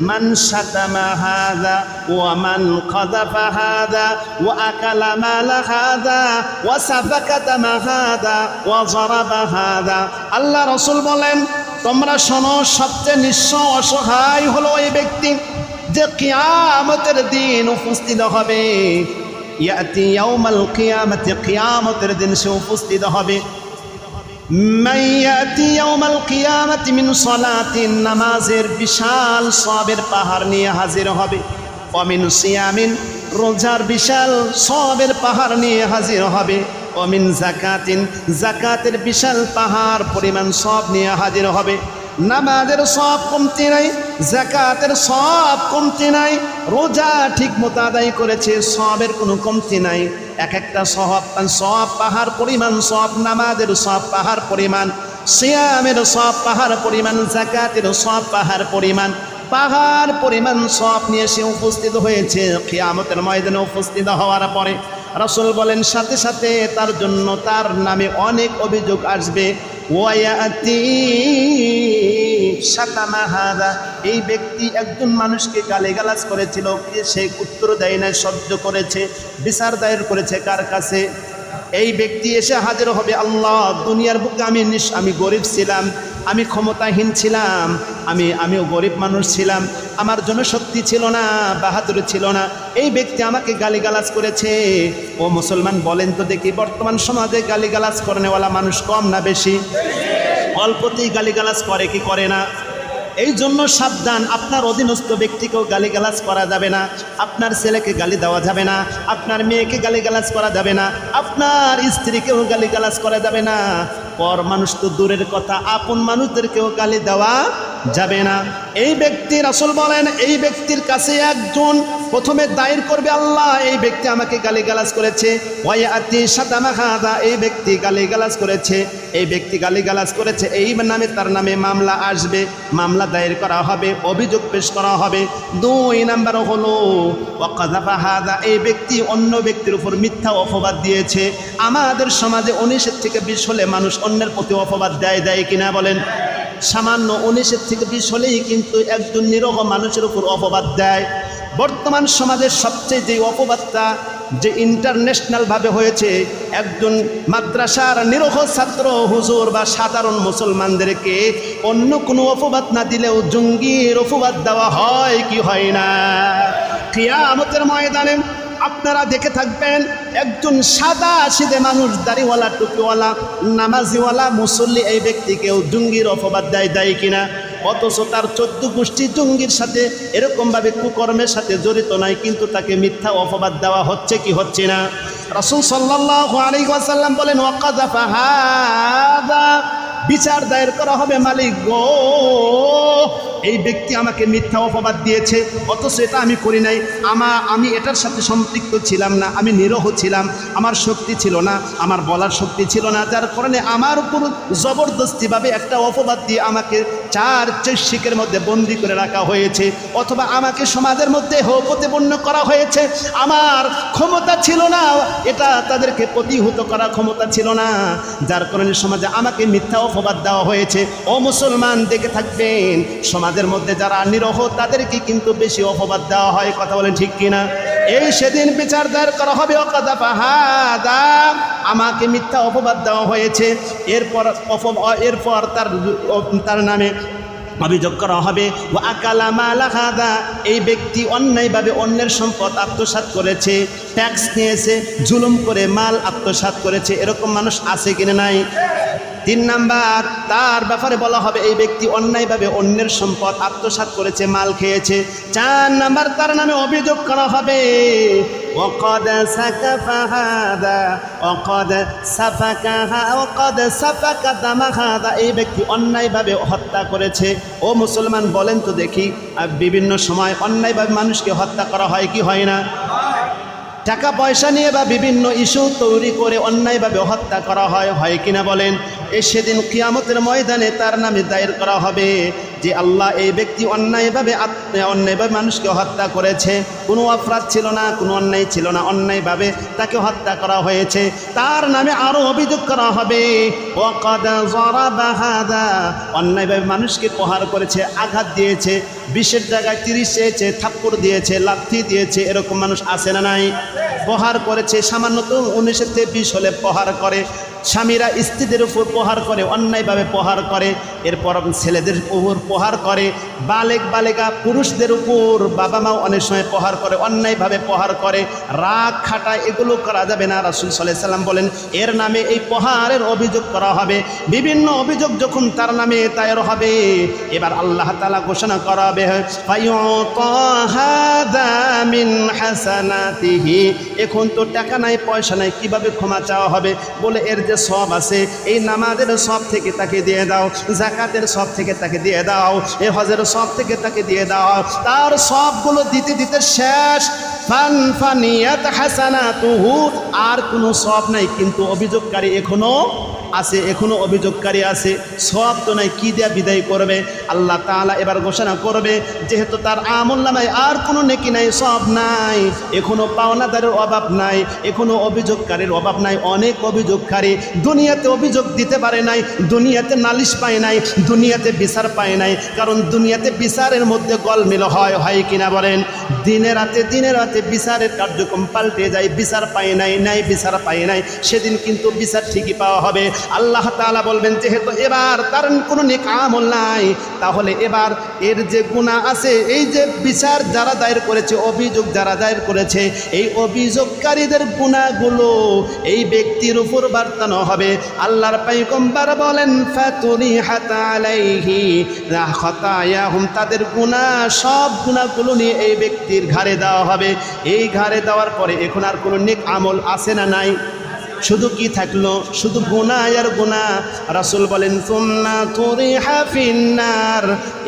মান শাতামা হাযা ওয়া মান কাযাফা হাযা ওয়া আকালা মাল হাযা ওয়া সাফাকা দামা হাযা ওয়া যারাবা হাযা। আল্লাহ রাসূল বলেন, তোমরা শোনো, সবচেয়ে নিঃস্ব অসহায় হলো ওই ব্যক্তি যে কিয়ামতের দিন উপস্থিত হবে। ইয়াতি ইয়াউমাল কিয়ামতি, কিয়ামতের দিন সে উপস্থিত হবে। মান ইয়াতি ইয়াউমাল কিয়ামতি মিন সালাতিন, নামাজের বিশাল সওয়াবের পাহাড় নিয়ে হাজির হবে। ওয়া মিন সিয়ামিন, রোজার বিশাল সওয়াবের পাহাড় নিয়ে হাজির হবে। ওয়া মিন যাকাতিন, যাকাতের বিশাল পাহাড় পরিমাণ সওয়াব নিয়ে হাজির হবে। নামাজের সওয়াব কমতি নাই, যাকাতের সওয়াব কমতি নাই, রোজা ঠিক মতো আদায় করেছে, সওয়াবের কোনো কমতি নাই। এক একটা সওয়াব পাহাড় পরিমাণ সওয়াব, নামাজের সওয়াব পাহাড় পরিমাণ, সিয়ামের সওয়াব পাহাড় পরিমাণ, যাকাতের সওয়াব পাহাড় পরিমাণ, পাহাড় পরিমাণ সওয়াব নিয়ে সে উপস্থিত হয়েছে। কিয়ামতের ময়দানে উপস্থিত হওয়ার পরে রাসূল বলেন সাথে সাথে তার জন্য তার নামে অনেক অভিযোগ আসবে। ওয়ায়াতি শাতামা হাদা, এই ব্যক্তি একজন মানুষকে গালিগালাজ করেছিল, সে উত্তর দেয় না, সহ্য করেছে, বিচার দায়ের করেছে কার কাছে? এই ব্যক্তি এসে হাজির হবে, আল্লাহ দুনিয়ার বুকে আমি গরিব ছিলাম, আমি ক্ষমতাহীন ছিলাম, আমিও গরিব মানুষ ছিলাম, আমার জন্য শক্তি ছিল না, বাহাদুর ছিল না, এই ব্যক্তি আমাকে গালিগালাজ করেছে। ও মুসলমান বলেন তো দেখি, বর্তমান সমাজে গালিগালাজ করেনেওয়ালা মানুষ কম না বেশি? অল্পতেই গালিগালাজ করে কি করে না? এই জন্য সাবধান, আপনার অধীনস্থ ব্যক্তিকেও গালিগালাজ করা যাবে না, আপনার ছেলেকে গালি দেওয়া যাবে না, আপনার মেয়েকে গালিগালাজ করা যাবে না, আপনার স্ত্রীকেও গালিগালাজ করা যাবে না। পর মানুষ তো দূরের কথা, আপন মানুষদেরকেও গালি দেওয়া যাবে না। এই ব্যক্তি, রাসূল বলেন, এই ব্যক্তির কাছে একজন প্রথমে দায়ের করবে, আল্লাহ এই ব্যক্তি আমাকে গালিগালাজ করেছে। ওয়ায়াতি শাতামা হাদা, এই ব্যক্তি গালিগালাজ করেছে, এই ব্যক্তি গালিগালাজ করেছে, এই নামে তার নামে মামলা আসবে, মামলা দায়ের করা হবে, অভিযোগ পেশ করা হবে। 2 নাম্বার হলো ওয়াকাযাফা হাদা, এই ব্যক্তি অন্য ব্যক্তির উপর মিথ্যা অপবাদ দিয়েছে। আমাদের সমাজে 19 থেকে 20 হলে মানুষ অন্যের প্রতি অপবাদ দেয় কিনা বলেন? সামান্য 19 থেকে 20 হলেই কিন্তু একজন নিরহ মানুষের উপর অপবাদ দেয়। বর্তমান সমাজের সবচেয়ে যে অপবাদটা যে ইন্টারন্যাশনালভাবে হয়েছে, একজন মাদ্রাসার নিরহ ছাত্র হুজুর বা সাধারণ মুসলমানদেরকে অন্য কোনো অপবাদ না দিলেও জঙ্গির অপবাদ দেওয়া হয় কি হয় না? কিয়ামতের ময়দানে আপনারা দেখে থাকবেন, একজন সাদা সিধে মানুষ, দাড়িওয়ালা, টুপিওয়ালা, নামাজিওয়ালা, মুসল্লি, এই ব্যক্তিকেও জঙ্গির অপবাদ দেয় কিনা? অথচ তার 14 গোষ্ঠী জঙ্গির সাথে এরকমভাবে কুকর্মের সাথে জড়িত নাই, কিন্তু তাকে মিথ্যা অপবাদ দেওয়া হচ্ছে কি হচ্ছে না? রাসূল সাল্লাল্লাহু আলাইহি ওয়াসাল্লাম বলেন, ওয়াকাযাফা হাদা, বিচার দায়ের করা হবে, মালিক গো এই ব্যক্তি আমাকে মিথ্যা অপবাদ দিয়েছে, অথচ এটা আমি করি নাই, আমি এটার সাথে সম্পৃক্ত ছিলাম না, আমি নিরহ ছিলাম, আমার শক্তি ছিল না, আমার বলার শক্তি ছিল না, যার কারণে আমার উপর জবরদস্তিভাবে একটা অপবাদ দিয়ে আমাকে 4 চৈশিকের মধ্যে বন্দি করে রাখা হয়েছে, অথবা আমাকে সমাজের মধ্যে প্রতিপন্ন করা হয়েছে। আমার ক্ষমতা ছিল না, এটা তাদেরকে প্রতিহত করার ক্ষমতা ছিল না, যার কারণে সমাজে আমাকে মিথ্যা অপবাদ দেওয়া হয়েছে। ও মুসলমান দেখে থাকবেন, সমাজের মধ্যে যারা নিরহ তাদেরকে কিন্তু বেশি অপবাদ দেওয়া হয়, কথা বলেন ঠিক কিনা? এই সেদিন বিচার দায়ের করা হবে, ওয়াকাযাফা হাদা, আমাকে মিথ্যা অপবাদ দেওয়া হয়েছে, এরপর তার নামে অভিযোগ করা হবে। ওয়া আকালা মালা হাদা, এই ব্যক্তি অন্যায়ভাবে অন্যের সম্পদ আত্মসাৎ করেছে, ট্যাক্স নিয়েছে, জুলুম করে মাল আত্মসাৎ করেছে, এরকম মানুষ আছে কিনা নাই? 3 নাম্বার, তার ব্যাপারে বলা হবে এই ব্যক্তি অন্যায়ভাবে অন্যের সম্পদ আত্মসাৎ করেছে, মাল খেয়েছে। 4 নাম্বার, তার নামে অভিযোগ করা হবে, ওয়াকাদ সাকাফা হাদা, ওয়াকাদ সাফাকাহা, ওয়াকাদ সাফাকা দামা হাদা, এই ব্যক্তি অন্যায়ভাবে হত্যা করেছে। ও মুসলমান বলেন তো দেখি, বিভিন্ন সময় অন্যায়ভাবে মানুষকে হত্যা করা হয় কি হয় না? টাকা পয়সা নিয়ে বা বিভিন্ন ইস্যু তৈরি করে অন্যায়ভাবে হত্যা করা হয় কিনা বলেন? সেদিন কিয়ামতের ময়দানে তার নামে দায়ের করা হবে যে আল্লাহ এই ব্যক্তি অন্যায়ভাবে মানুষকে হত্যা করেছে, কোনো অপরাধ ছিল না, কোনো অন্যায় ছিল না, অন্যায়ভাবে তাকে হত্যা করা হয়েছে। তার নামে আরও অভিযোগ করা হবে, ওয়াকাদ যারাবা হাদা, অন্যায়ভাবে মানুষকে প্রহার করেছে, আঘাত দিয়েছে, 20-এর জায়গায় 30 চেয়েছে, থাপ্পড় দিয়েছে, লাথি দিয়েছে, এরকম মানুষ আছে না নাই? প্রহার করেছে, সামান্য তো 19 থেকে 20 হলে প্রহার করে, স্বামীরা স্ত্রীদের উপর প্রহার করে, অন্যায়ভাবে প্রহার করে, এরপর ছেলেদের উপর প্রহার করে, বালেকা পুরুষদের উপর বাবা মাও অনেক সময় প্রহার করে, অন্যায়ভাবে প্রহার করে, রাগ খাটায়, এগুলো করা যাবে না। রাসূল সাল্লাল্লাহু আলাইহি সাল্লাম বলেন এর নামে এই প্রহারের অভিযোগ করা হবে। বিভিন্ন অভিযোগ যখন তার নামে দায়ের হবে, এবার আল্লাহ তাআলা ঘোষণা করাবে, ফায়ুতা হাদা মিন হাসানাতিহি, এখন তো টাকা নাই, পয়সা নাই, কিভাবে ক্ষমা চাওয়া হবে? বলে এর যে সব আছে, এই নামাজের সব থেকে তাকে দিয়ে দাও, যাকাতের সব থেকে তাকে দিয়ে দাও, এই হজের সব থেকে তাকে দিয়ে দাও। তার সবগুলো দিতে দিতে শেষ, ফানিয়াত হাসানাতুহু, আর কোনো সব নাই, কিন্তু অভিযোগকারী এখনো আছে, এখনো অভিযোগকারী আছে, সওয়াব তো নাই, কি দেয়া বিদায় করবে? আল্লাহ তাআলা এবার ঘোষণা করবে যেহেতু তার আমলনামায় আর কোনো নেকি নাই, সওয়াব নাই, এখনো পাওনাদারের অভাব নাই, এখনো অভিযোগকারীর অভাব নাই। অনেক অভিযোগকারী দুনিয়াতে অভিযোগ দিতে পারে নাই, দুনিয়াতে নালিশ পায় নাই, দুনিয়াতে বিচার পায় নাই, কারণ দুনিয়াতে বিচারের মধ্যে গোলমেল হয় কিনা বলেন? দিনে রাতে বিচারের কার্যক্রম পাল্টে যায়, বিচার পায় নাই বিচার পায় নাই, সেদিন কিন্তু বিচার ঠিকই পাওয়া হবে। আল্লাহ তাআলা বলবেন যেহেতু এবার তার কোনো নেক আমল নাই, তাহলে এবার এর যে গুনাহ আছে, এই যে বিচার যারা দায়ের করেছে, অভিযোগ যারা দায়ের করেছে, এই অভিযোগকারীদের গুনাহগুলো এই ব্যক্তির উপর বর্তানো হবে। আল্লাহর পয়গম্বর বলেন ফাতুরিহাত আলাইহি খাতায়াহুম, তাদের গুনাহ, সব গুনাহগুলো নিয়ে এই ব্যক্তির ঘাড়ে দেওয়া হবে। এই ঘাড়ে দেওয়ার পরে এখন আর কোনো নেক আমল আছে না নাই? শুধু কি থাকলো? শুধু গুনাহ আর গুনাহ। রাসূল বলেন সুম্মা তুরিহা ফিন্নার,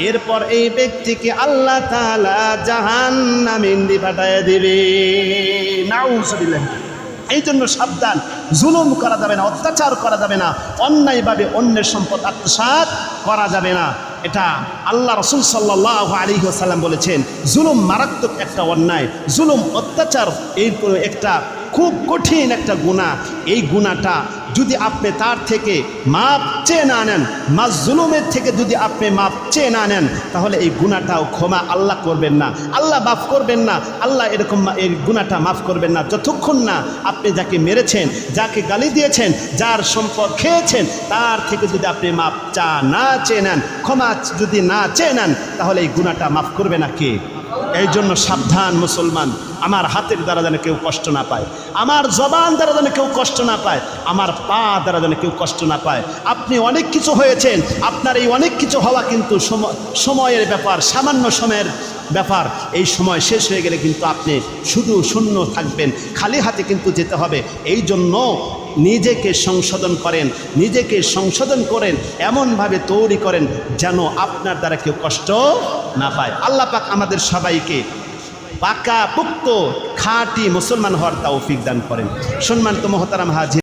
এরপর এই ব্যক্তিকে আল্লাহ তাআলা জাহান্নামে পাঠায় দিবে। নাউযুবিল্লাহ। এই জন্য সাবধান, জুলুম করা যাবে না, অত্যাচার করা যাবে না, অন্যায়ভাবে অন্যের সম্পদ আত্মসাৎ করা যাবে না। এটা আল্লাহ রাসূল সাল্লাল্লাহু আলাইহি ওয়াসাল্লাম বলেছেন, জুলুম মারাত্মক একটা অন্যায়, জুলুম অত্যাচার এই একটা খুব কঠিন একটা গুনাহ। এই গুনাহটা যদি আপনি তার থেকে মাপ চেয়ে না নেন, মাজলুমের থেকে যদি আপনি মাপ চেয়ে না নেন, তাহলে এই গুনাহটাও ক্ষমা আল্লাহ করবেন না, আল্লাহ মাফ করবেন না, আল্লাহ এরকম এই গুনাহটা মাফ করবেন না যতক্ষণ না আপনি যাকে মেরেছেন, যাকে গালি দিয়েছেন, যার সম্পদ খেয়েছেন, তার থেকে যদি আপনি মাপ না চেয়ে নেন, ক্ষমা যদি না চেয়ে নেন, তাহলে এই গুনাহটা মাফ করবে না কে? এই জন্য সাবধান মুসলমান, আমার হাতের দ্বারা যেন কেউ কষ্ট না পায়, আমার জবান দ্বারা যেন কেউ কষ্ট না পায়, আমার পা দ্বারা যেন কেউ কষ্ট না পায়। আপনি অনেক কিছু হয়েছেন, আপনার এই অনেক কিছু হওয়া কিন্তু সময়ের ব্যাপার, সামান্য সময়ের ব্যাপার। এই সময় শেষ হয়ে গেলে কিন্তু আপনি শুধু শূন্য থাকবেন, খালি হাতে কিন্তু যেতে হবে। এই জন্য নিজেকে সংশোধন করেন, নিজেকে সংশোধন করেন, এমনভাবে তৈরি করেন যেন আপনার দ্বারা কেউ কষ্ট না পায়। আল্লাহ পাক আমাদের সবাইকে পাকা পুক্ত খাঁটি মুসলমান হওয়ার তৌফিক দান করেন। সম্মানিত মুহতারাম হাজির।